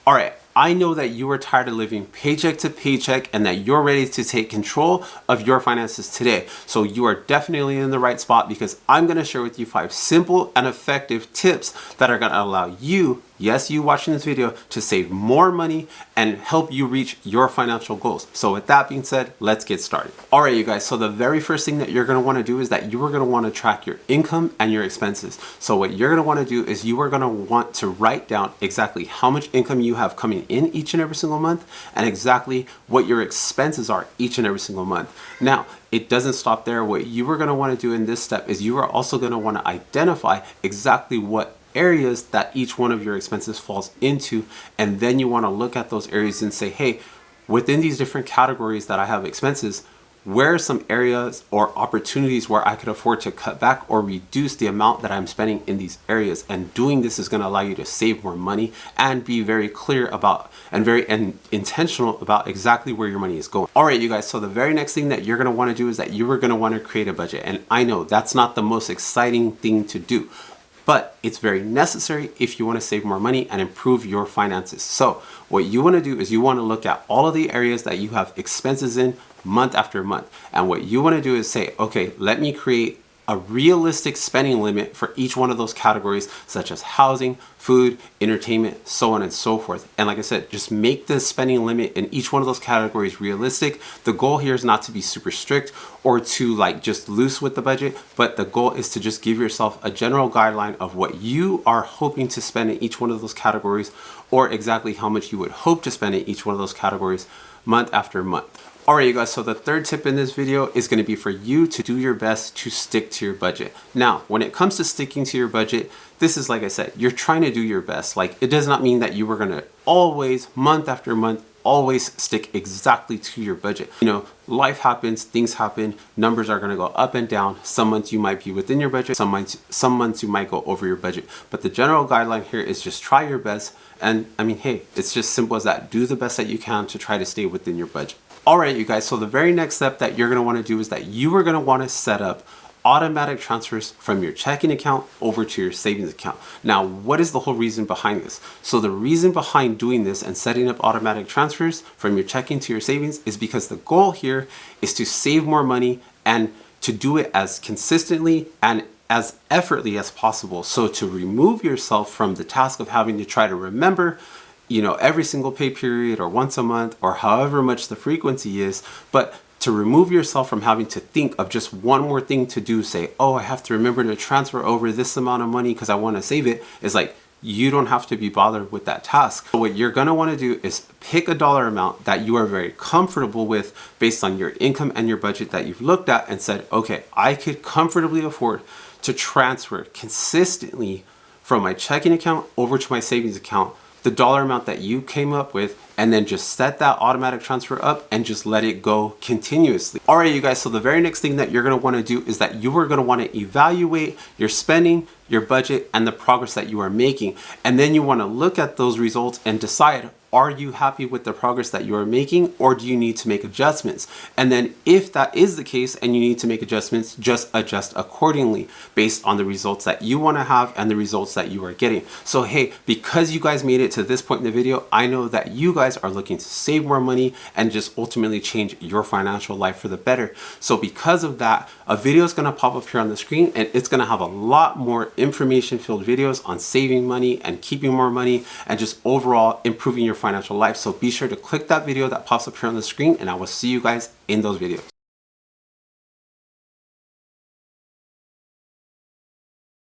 All right, I know that you are tired of living paycheck to paycheck and that you're ready to take control of your finances today. So you are definitely in the right spot, because I'm going to share with you 5 simple and effective tips that are going to allow you, yes, you watching this video, to save more money and help you reach your financial goals. So with that being said, let's get started. All right, you guys, so the very first thing that you're going to want to do is that you are going to want to track your income and your expenses. So what you're going to want to do is you are going to want to write down exactly how much income you have coming in each and every single month and exactly what your expenses are each and every single month. Now, it doesn't stop there. What you are going to want to do in this step is you are also going to want to identify exactly what areas that each one of your expenses falls into, and then you want to look at those areas and say, hey, within these different categories that I have expenses, where are some areas or opportunities where I could afford to cut back or reduce the amount that I'm spending in these areas? And doing this is going to allow you to save more money and be very clear about and very intentional about exactly where your money is going. All right, you guys, so the very next thing that you're going to want to do is that you are going to want to create a budget. And I know that's not the most exciting thing to do, but it's very necessary if you want to save more money and improve your finances. So what you want to do is you want to look at all of the areas that you have expenses in month after month. And what you want to do is say, okay, let me create a realistic spending limit for each one of those categories, such as housing, food, entertainment, so on and so forth. And like I said, just make the spending limit in each one of those categories realistic. The goal here is not to be super strict or to like just loose with the budget, but the goal is to just give yourself a general guideline of what you are hoping to spend in each one of those categories, or exactly how much you would hope to spend in each one of those categories month after month. All right, you guys, so the third tip in this video is going to be for you to do your best to stick to your budget. Now, when it comes to sticking to your budget, this is, like I said, you're trying to do your best. Like, it does not mean that you are going to always, month after month, always stick exactly to your budget. You know, life happens, things happen, numbers are going to go up and down. Some months you might be within your budget, some months you might go over your budget. But the general guideline here is just try your best. And I mean, hey, it's just simple as that. Do the best that you can to try to stay within your budget. All right, you guys, so the very next step that you're going to want to do is that you are going to want to set up automatic transfers from your checking account over to your savings account. Now, what is the whole reason behind this? So the reason behind doing this and setting up automatic transfers from your checking to your savings is because the goal here is to save more money and to do it as consistently and as effortlessly as possible. So to remove yourself from the task of having to try to remember, you know, every single pay period or once a month or however much the frequency is, but to remove yourself from having to think of just one more thing to do, say, oh, I have to remember to transfer over this amount of money because I want to save it, is like, you don't have to be bothered with that task. So what you're going to want to do is pick a dollar amount that you are very comfortable with based on your income and your budget that you've looked at and said, okay, I could comfortably afford to transfer consistently from my checking account over to my savings account the dollar amount that you came up with, and then just set that automatic transfer up and just let it go continuously. All right, you guys, so the very next thing that you're going to want to do is that you are going to want to evaluate your spending, your budget, and the progress that you are making. And then you want to look at those results and decide, are you happy with the progress that you are making, or do you need to make adjustments? And then if that is the case and you need to make adjustments, just adjust accordingly based on the results that you want to have and the results that you are getting. So hey, because you guys made it to this point in the video, I know that you guys are looking to save more money and just ultimately change your financial life for the better. So because of that, a video is going to pop up here on the screen, and it's going to have a lot more information filled videos on saving money and keeping more money and just overall improving your financial life. So be sure to click that video that pops up here on the screen, and I will see you guys in those videos.